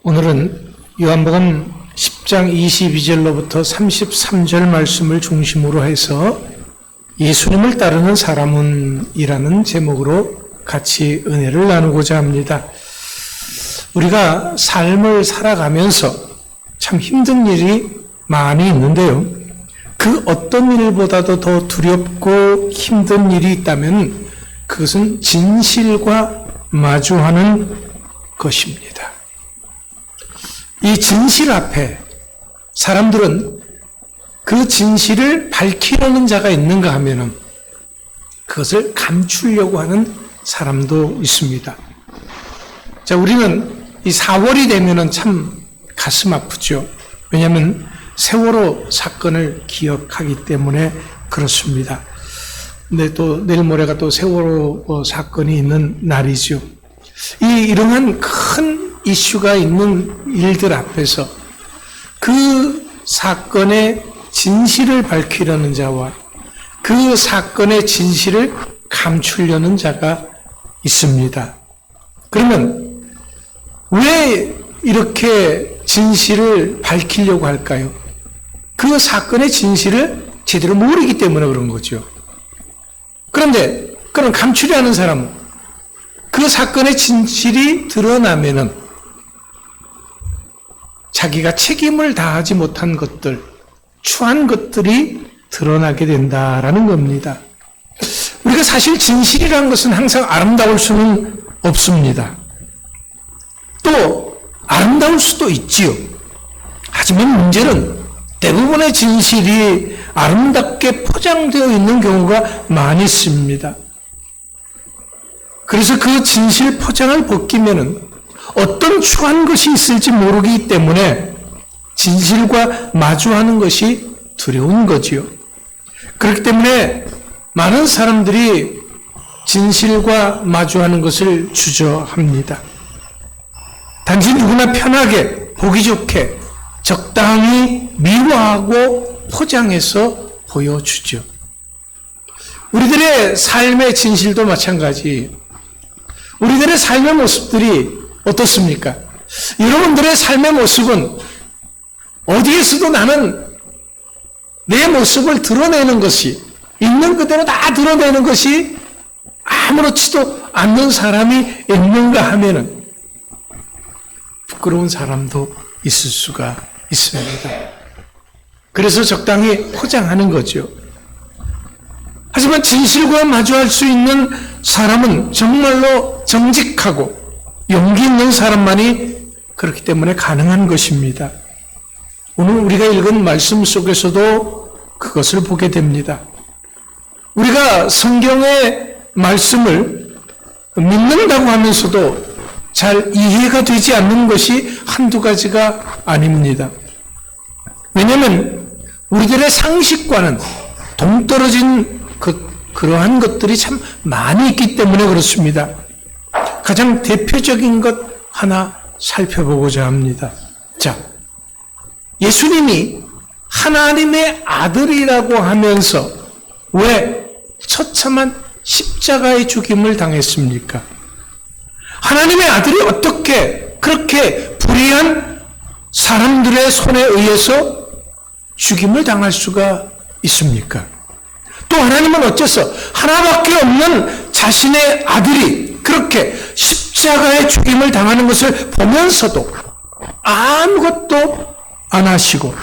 오늘은 요한복음 10장 22절로부터 33절 말씀을 중심으로 해서 예수님을 따르는 사람은 이라는 제목으로 같이 은혜를 나누고자 합니다. 우리가 삶을 살아가면서 참 힘든 일이 많이 있는데요. 그 어떤 일보다도 더 두렵고 힘든 일이 있다면 그것은 진실과 마주하는 것입니다. 이 진실 앞에 사람들은 그 진실을 밝히려는 자가 있는가 하면은 그것을 감추려고 하는 사람도 있습니다. 자, 우리는 이 4월이 되면은 참 가슴 아프죠. 왜냐하면 세월호 사건을 기억하기 때문에 그렇습니다. 근데 또 내일 모레가 또 세월호 사건이 있는 날이죠. 이러한 큰 이슈가 있는 일들 앞에서 그 사건의 진실을 밝히려는 자와 그 사건의 진실을 감추려는 자가 있습니다. 그러면 왜 이렇게 진실을 밝히려고 할까요? 그 사건의 진실을 제대로 모르기 때문에 그런 거죠. 그런데 그럼 감추려 하는 사람은 그 사건의 진실이 드러나면은 자기가 책임을 다하지 못한 것들, 추한 것들이 드러나게 된다라는 겁니다. 우리가 사실 진실이라는 것은 항상 아름다울 수는 없습니다. 또 아름다울 수도 있지요. 하지만 문제는 대부분의 진실이 아름답게 포장되어 있는 경우가 많이 있습니다. 그래서 그 진실 포장을 벗기면은 어떤 추한 것이 있을지 모르기 때문에 진실과 마주하는 것이 두려운 거지요. 그렇기 때문에 많은 사람들이 진실과 마주하는 것을 주저합니다. 단지 누구나 편하게, 보기 좋게, 적당히 미화하고 포장해서 보여주죠. 우리들의 삶의 진실도 마찬가지. 우리들의 삶의 모습들이 어떻습니까? 여러분들의 삶의 모습은 어디에서도 나는 내 모습을 드러내는 것이, 있는 그대로 다 드러내는 것이 아무렇지도 않는 사람이 있는가 하면은 부끄러운 사람도 있을 수가 있습니다. 그래서 적당히 포장하는 거죠. 하지만 진실과 마주할 수 있는 사람은 정말로 정직하고 용기 있는 사람만이 그렇기 때문에 가능한 것입니다. 오늘 우리가 읽은 말씀 속에서도 그것을 보게 됩니다. 우리가 성경의 말씀을 믿는다고 하면서도 잘 이해가 되지 않는 것이 한두 가지가 아닙니다. 왜냐하면 우리들의 상식과는 동떨어진 그러한 것들이 참 많이 있기 때문에 그렇습니다. 가장 대표적인 것 하나 살펴보고자 합니다. 자, 예수님이 하나님의 아들이라고 하면서 왜 처참한 십자가의 죽임을 당했습니까? 하나님의 아들이 어떻게 그렇게 불의한 사람들의 손에 의해서 죽임을 당할 수가 있습니까? 또 하나님은 어째서 하나밖에 없는 자신의 아들이 그렇게 십자가의 죽임을 당하는 것을 보면서도 아무것도 안 하시고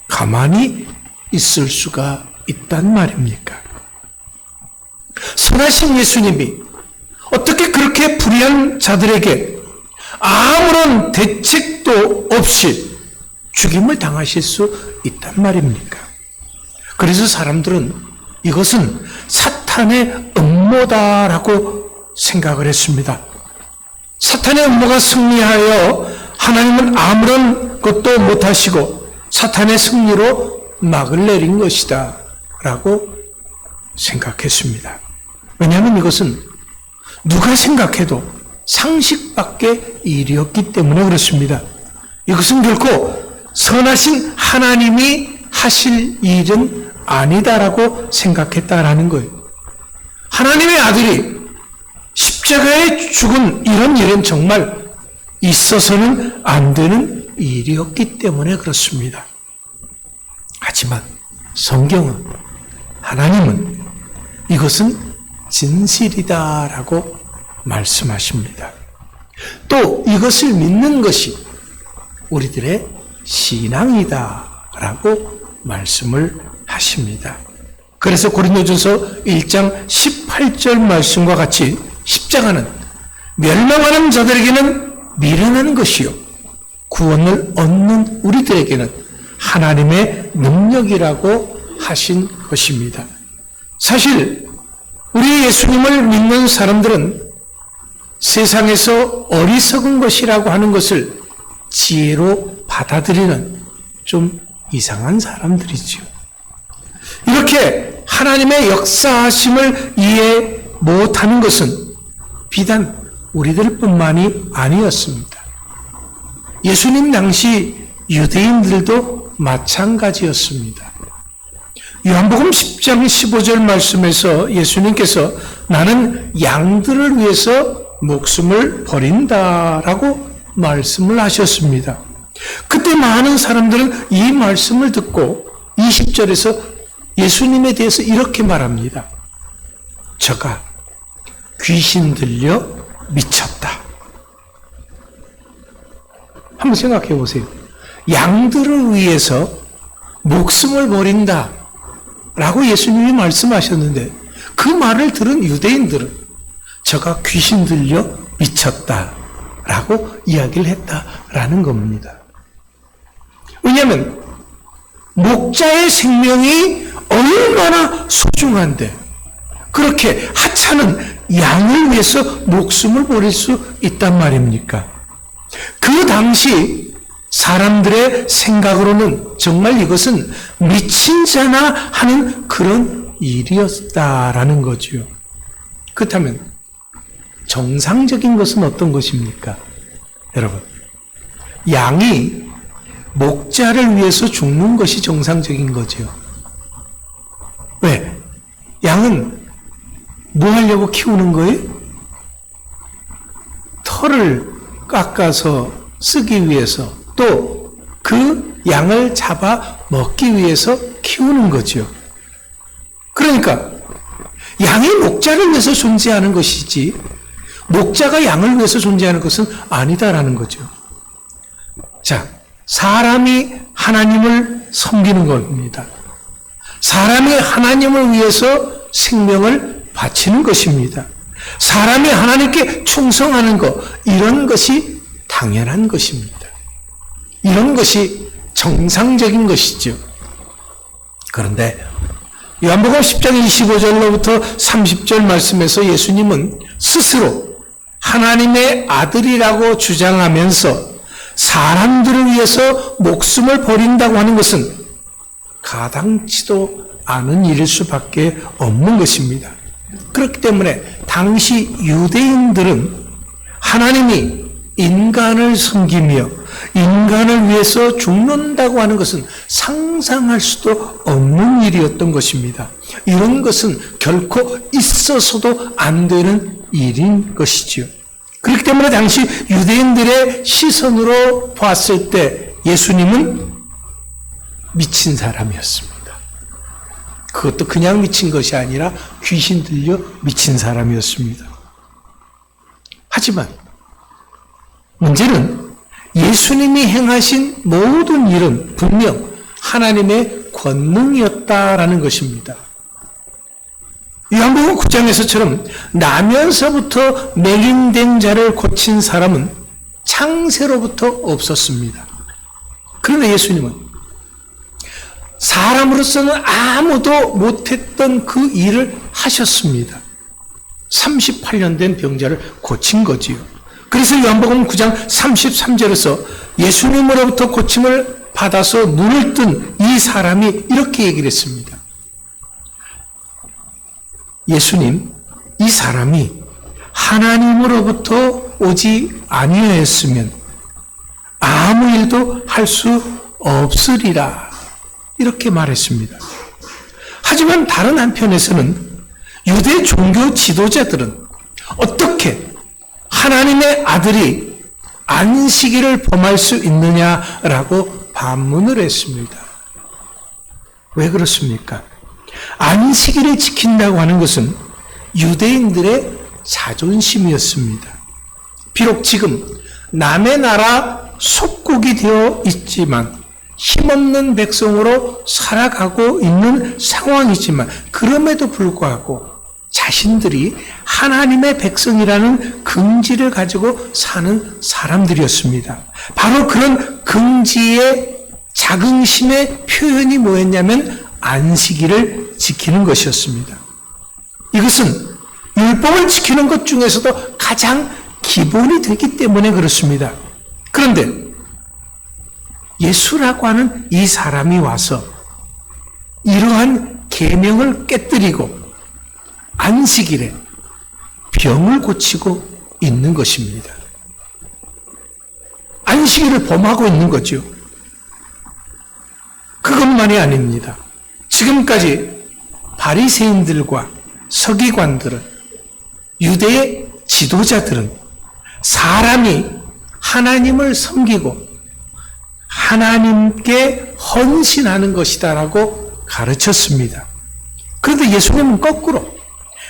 가만히 있을 수가 있단 말입니까? 선하신 예수님이 어떻게 그렇게 불의한 자들에게 아무런 대책도 없이 죽임을 당하실 수 있단 말입니까? 그래서 사람들은 이것은 사탄의 음모다라고 생각을 했습니다. 사탄의 음모가 승리하여 하나님은 아무런 것도 못하시고 사탄의 승리로 막을 내린 것이다 라고 생각했습니다. 왜냐하면 이것은 누가 생각해도 상식밖의 일이었기 때문에 그렇습니다. 이것은 결코 선하신 하나님이 하실 일은 아니다라고 생각했다라는 거예요. 하나님의 아들이 십자가에 죽은 이런 일은 정말 있어서는 안 되는 일이었기 때문에 그렇습니다. 하지만 성경은, 하나님은 이것은 진실이다라고 말씀하십니다. 또 이것을 믿는 것이 우리들의 신앙이다라고 말씀을 하십니다. 그래서 고린도전서 1장 18절 말씀과 같이 십자가는 멸망하는 자들에게는 미련한 것이요 구원을 얻는 우리들에게는 하나님의 능력이라고 하신 것입니다. 사실 우리 예수님을 믿는 사람들은 세상에서 어리석은 것이라고 하는 것을 지혜로 받아들이는 좀 이상한 사람들이지요. 이렇게 하나님의 역사하심을 이해 못하는 것은 비단 우리들뿐만이 아니었습니다. 예수님 당시 유대인들도 마찬가지였습니다. 요한복음 10장 15절 말씀에서 예수님께서 나는 양들을 위해서 목숨을 버린다라고 말씀을 하셨습니다. 그때 많은 사람들은 이 말씀을 듣고 20절에서 예수님에 대해서 이렇게 말합니다. 저가 귀신 들려 미쳤다. 한번 생각해 보세요. 양들을 위해서 목숨을 버린다 라고 예수님이 말씀하셨는데 그 말을 들은 유대인들은 저가 귀신 들려 미쳤다 라고 이야기를 했다라는 겁니다. 왜냐하면 목자의 생명이 얼마나 소중한데 그렇게 하찮은 양을 위해서 목숨을 버릴 수 있단 말입니까? 그 당시 사람들의 생각으로는 정말 이것은 미친 자나 하는 그런 일이었다라는 거죠. 그렇다면 정상적인 것은 어떤 것입니까? 여러분, 양이 목자를 위해서 죽는 것이 정상적인 거죠. 왜? 양은 뭐 하려고 키우는 거예요? 털을 깎아서 쓰기 위해서 또 그 양을 잡아 먹기 위해서 키우는 거죠. 그러니까 양이 목자를 위해서 존재하는 것이지 목자가 양을 위해서 존재하는 것은 아니다라는 거죠. 자, 사람이 하나님을 섬기는 겁니다. 사람이 하나님을 위해서 생명을 바치는 것입니다. 사람이 하나님께 충성하는 것, 이런 것이 당연한 것입니다. 이런 것이 정상적인 것이죠. 그런데 요한복음 10장 25절로부터 30절 말씀에서 예수님은 스스로 하나님의 아들이라고 주장하면서 사람들을 위해서 목숨을 버린다고 하는 것은 가당치도 않은 일일 수밖에 없는 것입니다. 그렇기 때문에 당시 유대인들은 하나님이 인간을 섬기며 인간을 위해서 죽는다고 하는 것은 상상할 수도 없는 일이었던 것입니다. 이런 것은 결코 있어서도 안 되는 일인 것이지요. 그렇기 때문에 당시 유대인들의 시선으로 봤을 때 예수님은 미친 사람이었습니다. 그것도 그냥 미친 것이 아니라 귀신 들려 미친 사람이었습니다. 하지만 문제는 예수님이 행하신 모든 일은 분명 하나님의 권능이었다라는 것입니다. 요한복음 9장에서처럼 나면서부터 맹인된 자를 고친 사람은 창세로부터 없었습니다. 그런데 예수님은 사람으로서는 아무도 못했던 그 일을 하셨습니다. 38년 된 병자를 고친 거지요. 그래서 요한복음 9장 33절에서 예수님으로부터 고침을 받아서 눈을 뜬 이 사람이 이렇게 얘기를 했습니다. 예수님, 이 사람이 하나님으로부터 오지 아니하였으면 아무 일도 할 수 없으리라. 이렇게 말했습니다. 하지만 다른 한편에서는 유대 종교 지도자들은 어떻게 하나님의 아들이 안식일을 범할 수 있느냐라고 반문을 했습니다. 왜 그렇습니까? 안식일을 지킨다고 하는 것은 유대인들의 자존심이었습니다. 비록 지금 남의 나라 속국이 되어 있지만 힘없는 백성으로 살아가고 있는 상황이지만 그럼에도 불구하고 자신들이 하나님의 백성이라는 긍지를 가지고 사는 사람들이었습니다. 바로 그런 긍지의 자긍심의 표현이 뭐였냐면 안식일을 지키는 것이었습니다. 이것은 율법을 지키는 것 중에서도 가장 기본이 되기 때문에 그렇습니다. 그런데 예수라고 하는 이 사람이 와서 이러한 계명을 깨뜨리고 안식일에 병을 고치고 있는 것입니다. 안식일을 범하고 있는 거죠. 그것만이 아닙니다. 지금까지 바리새인들과 서기관들은, 유대의 지도자들은 사람이 하나님을 섬기고 하나님께 헌신하는 것이다라고 가르쳤습니다. 그런데 예수님은 거꾸로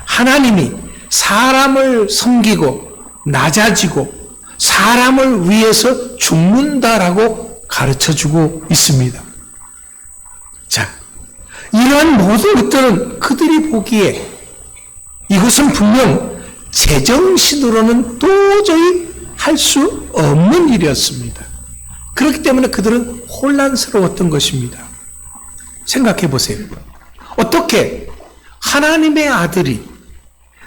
하나님이 사람을 섬기고 낮아지고 사람을 위해서 죽는다라고 가르쳐주고 있습니다. 자, 이러한 모든 것들은 그들이 보기에 이것은 분명 제정신으로는 도저히 할 수 없는 일이었습니다. 그렇기 때문에 그들은 혼란스러웠던 것입니다. 생각해 보세요. 어떻게 하나님의 아들이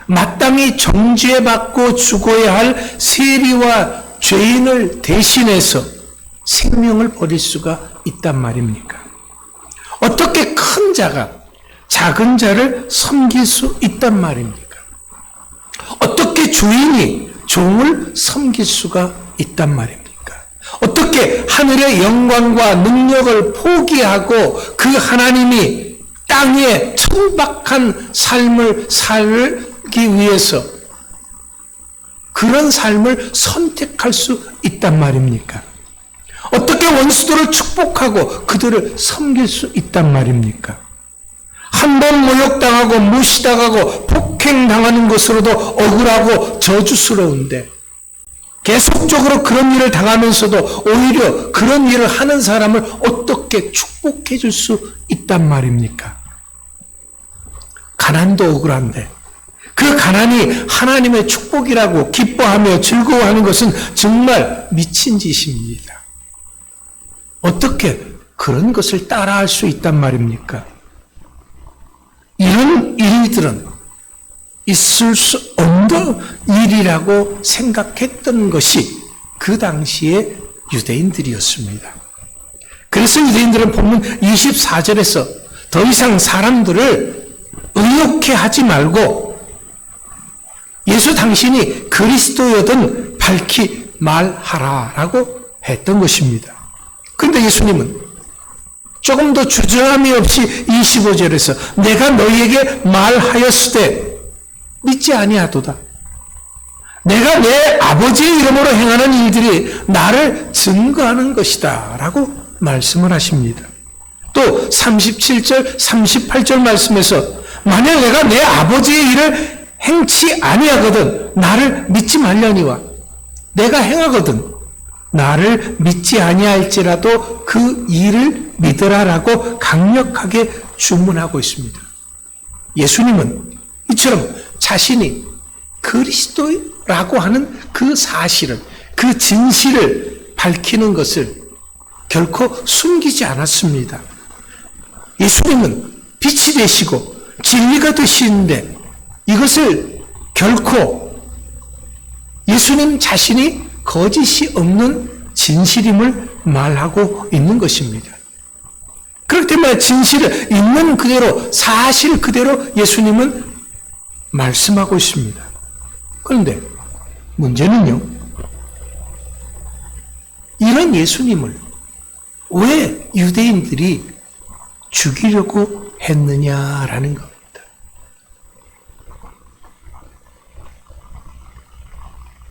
마땅히 정죄받고 죽어야 할 세리와 죄인을 대신해서 생명을 버릴 수가 있단 말입니까? 어떻게 큰 자가 작은 자를 섬길 수 있단 말입니까? 어떻게 주인이 종을 섬길 수가 있단 말입니까? 어떻게 하늘의 영광과 능력을 포기하고 그 하나님이 땅에 천박한 삶을 살기 위해서 그런 삶을 선택할 수 있단 말입니까? 어떻게 원수들을 축복하고 그들을 섬길 수 있단 말입니까? 한 번 모욕당하고 무시당하고 폭행당하는 것으로도 억울하고 저주스러운데 계속적으로 그런 일을 당하면서도 오히려 그런 일을 하는 사람을 어떻게 축복해 줄 수 있단 말입니까? 가난도 억울한데 그 가난이 하나님의 축복이라고 기뻐하며 즐거워하는 것은 정말 미친 짓입니다. 어떻게 그런 것을 따라할 수 있단 말입니까? 이런 일들은 있을 수 없는 일이라고 생각했던 것이 그 당시의 유대인들이었습니다. 그래서 유대인들은 본문 24절에서 더 이상 사람들을 의욕해 하지 말고 예수 당신이 그리스도여든 밝히 말하라라고 했던 것입니다. 그런데 예수님은 조금 더 주저함이 없이 25절에서 내가 너희에게 말하였으되 믿지 아니하도다. 내가 내 아버지의 이름으로 행하는 일들이 나를 증거하는 것이다 라고 말씀을 하십니다. 또 37절, 38절 말씀에서 만약 내가 내 아버지의 일을 행치 아니하거든 나를 믿지 말려니와 내가 행하거든 나를 믿지 아니할지라도 그 일을 믿으라라고 강력하게 주문하고 있습니다. 예수님은 이처럼 자신이 그리스도라고 하는 그 사실을, 그 진실을 밝히는 것을 결코 숨기지 않았습니다. 예수님은 빛이 되시고 진리가 되시는데 이것을 결코 예수님 자신이 거짓이 없는 진실임을 말하고 있는 것입니다. 그렇기 때문에 진실을 있는 그대로 사실 그대로 예수님은 말씀하고 있습니다. 그런데 문제는요, 이런 예수님을 왜 유대인들이 죽이려고 했느냐라는 겁니다.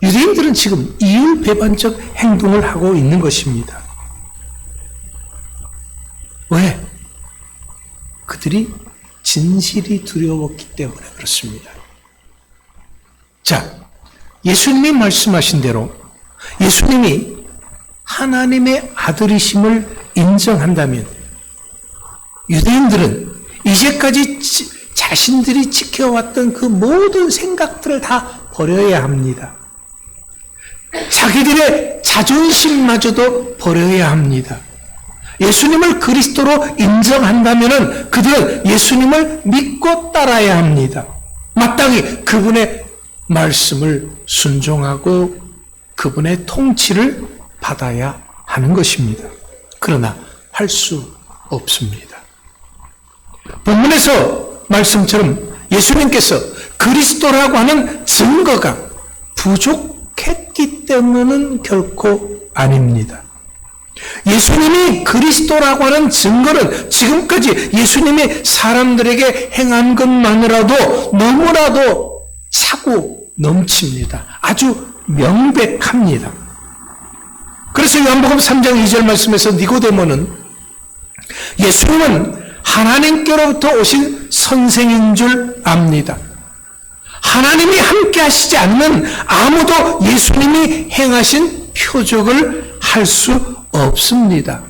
유대인들은 지금 이율배반적 행동을 하고 있는 것입니다. 왜? 그들이 진실이 두려웠기 때문에 그렇습니다. 자, 예수님이 말씀하신 대로 예수님이 하나님의 아들이심을 인정한다면 유대인들은 이제까지 자신들이 지켜왔던 그 모든 생각들을 다 버려야 합니다. 자기들의 자존심마저도 버려야 합니다. 예수님을 그리스도로 인정한다면 그들은 예수님을 믿고 따라야 합니다. 마땅히 그분의 말씀을 순종하고 그분의 통치를 받아야 하는 것입니다. 그러나 할 수 없습니다. 본문에서 말씀처럼 예수님께서 그리스도라고 하는 증거가 부족했기 때문은 결코 아닙니다. 예수님이 그리스도라고 하는 증거는 지금까지 예수님이 사람들에게 행한 것만으로도 너무나도 차고 넘칩니다. 아주 명백합니다. 그래서 요한복음 3장 2절 말씀에서 니고데모는 예수님은 하나님께로부터 오신 선생인 줄 압니다. 하나님이 함께 하시지 않으면 아무도 예수님이 행하신 표적을 할 수 없습니다.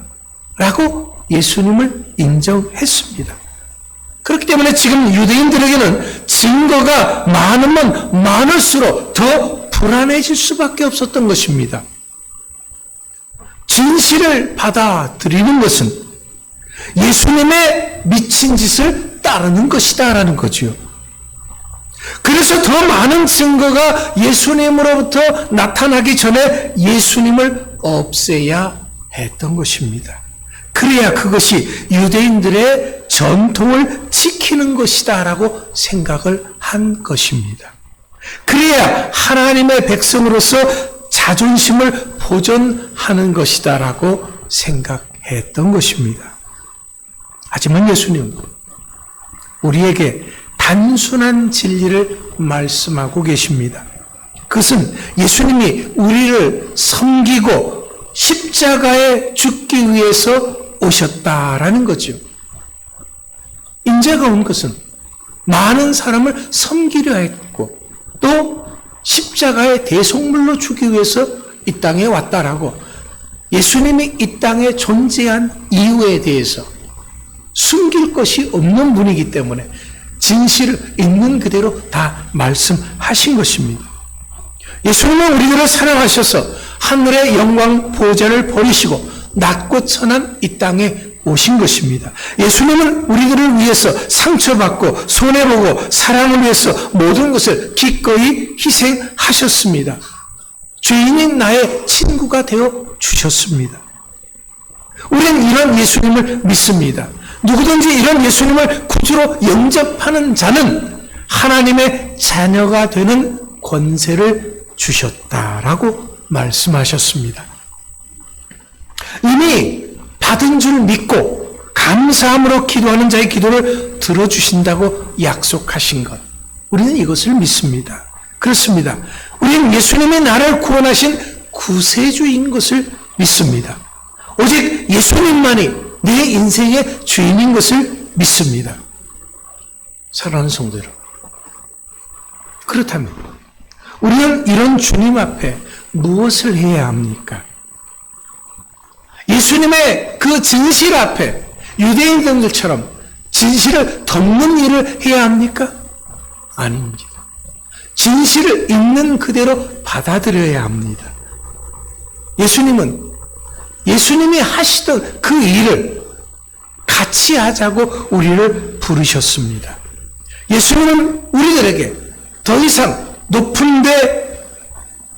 라고 예수님을 인정했습니다. 그렇기 때문에 지금 유대인들에게는 증거가 많으면 많을수록 더 불안해질 수밖에 없었던 것입니다. 진실을 받아들이는 것은 예수님의 미친 짓을 따르는 것이다 라는 거지요. 그래서 더 많은 증거가 예수님으로부터 나타나기 전에 예수님을 없애야 했던 것입니다. 그래야 그것이 유대인들의 전통을 지키는 것이다 라고 생각을 한 것입니다. 그래야 하나님의 백성으로서 자존심을 보존하는 것이다 라고 생각했던 것입니다. 하지만 예수님은 우리에게 단순한 진리를 말씀하고 계십니다. 그것은 예수님이 우리를 섬기고 십자가에 죽기 위해서 오셨다라는 거죠. 인자가 온 것은 많은 사람을 섬기려 했고 또 십자가의 대속물로 주기 위해서 이 땅에 왔다라고 예수님이 이 땅에 존재한 이유에 대해서 숨길 것이 없는 분이기 때문에 진실을 있는 그대로 다 말씀하신 것입니다. 예수님은 우리들을 사랑하셔서 하늘의 영광 보좌를 버리시고 낮고 천한 이 땅에 오신 것입니다. 예수님은 우리들을 위해서 상처받고 손해보고 사랑을 위해서 모든 것을 기꺼이 희생하셨습니다. 죄인인 나의 친구가 되어 주셨습니다. 우리는 이런 예수님을 믿습니다. 누구든지 이런 예수님을 구주로 영접하는 자는 하나님의 자녀가 되는 권세를 주셨다라고 말씀하셨습니다. 이미 받은 줄 믿고 감사함으로 기도하는 자의 기도를 들어주신다고 약속하신 것. 우리는 이것을 믿습니다. 그렇습니다. 우리는 예수님이 나를 구원하신 구세주인 것을 믿습니다. 오직 예수님만이 내 인생의 주인인 것을 믿습니다. 사랑하는 성도 여러분, 그렇다면 우리는 이런 주님 앞에 무엇을 해야 합니까? 예수님의 그 진실 앞에 유대인들처럼 진실을 덮는 일을 해야 합니까? 아닙니다. 진실을 있는 그대로 받아들여야 합니다. 예수님이 하시던 그 일을 같이 하자고 우리를 부르셨습니다. 예수님은 우리들에게 더 이상 높은 데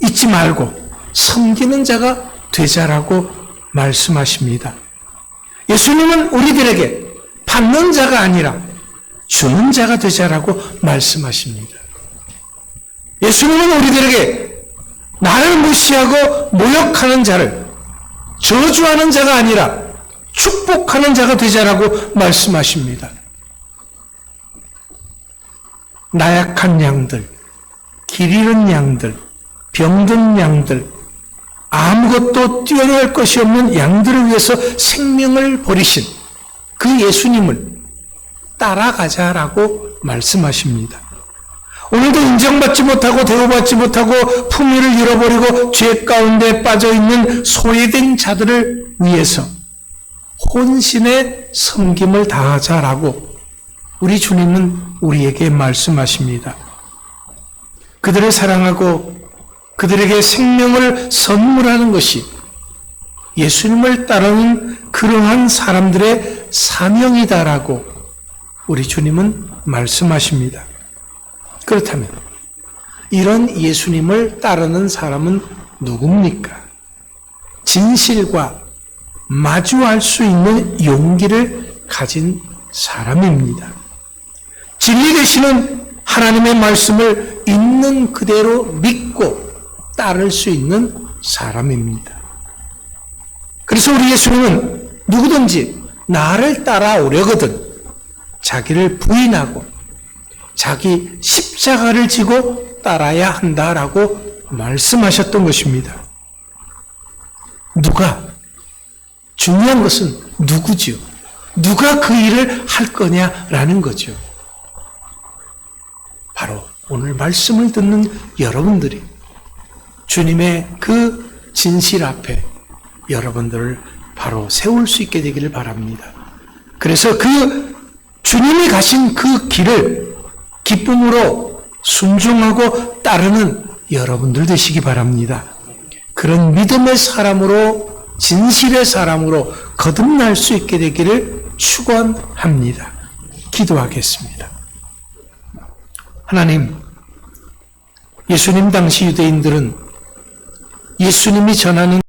있지 말고 섬기는 자가 되자라고 말씀하십니다. 예수님은 우리들에게 받는 자가 아니라 주는 자가 되자라고 말씀하십니다. 예수님은 우리들에게 나를 무시하고 모욕하는 자를 저주하는 자가 아니라 축복하는 자가 되자라고 말씀하십니다. 나약한 양들, 길 잃은 양들, 병든 양들, 아무것도 뛰어날 것이 없는 양들을 위해서 생명을 버리신 그 예수님을 따라가자라고 말씀하십니다. 오늘도 인정받지 못하고 대우받지 못하고 품위를 잃어버리고 죄 가운데 빠져있는 소외된 자들을 위해서 혼신의 섬김을 다하자라고 우리 주님은 우리에게 말씀하십니다. 그들을 사랑하고 그들에게 생명을 선물하는 것이 예수님을 따르는 그러한 사람들의 사명이다라고 우리 주님은 말씀하십니다. 그렇다면 이런 예수님을 따르는 사람은 누굽니까? 진실과 마주할 수 있는 용기를 가진 사람입니다. 진리 되시는 하나님의 말씀을 있는 그대로 믿고 따를 수 있는 사람입니다. 그래서 우리 예수님은 누구든지 나를 따라오려거든 자기를 부인하고 자기 십자가를 지고 따라야 한다라고 말씀하셨던 것입니다. 누가? 중요한 것은 누구지요? 누가 그 일을 할 거냐라는 거죠. 바로 오늘 말씀을 듣는 여러분들이 주님의 그 진실 앞에 여러분들을 바로 세울 수 있게 되기를 바랍니다. 그래서 그 주님이 가신 그 길을 기쁨으로 순종하고 따르는 여러분들 되시기 바랍니다. 그런 믿음의 사람으로 진실의 사람으로 거듭날 수 있게 되기를 축원합니다. 기도하겠습니다. 하나님, 예수님 당시 유대인들은 예수님이 전하는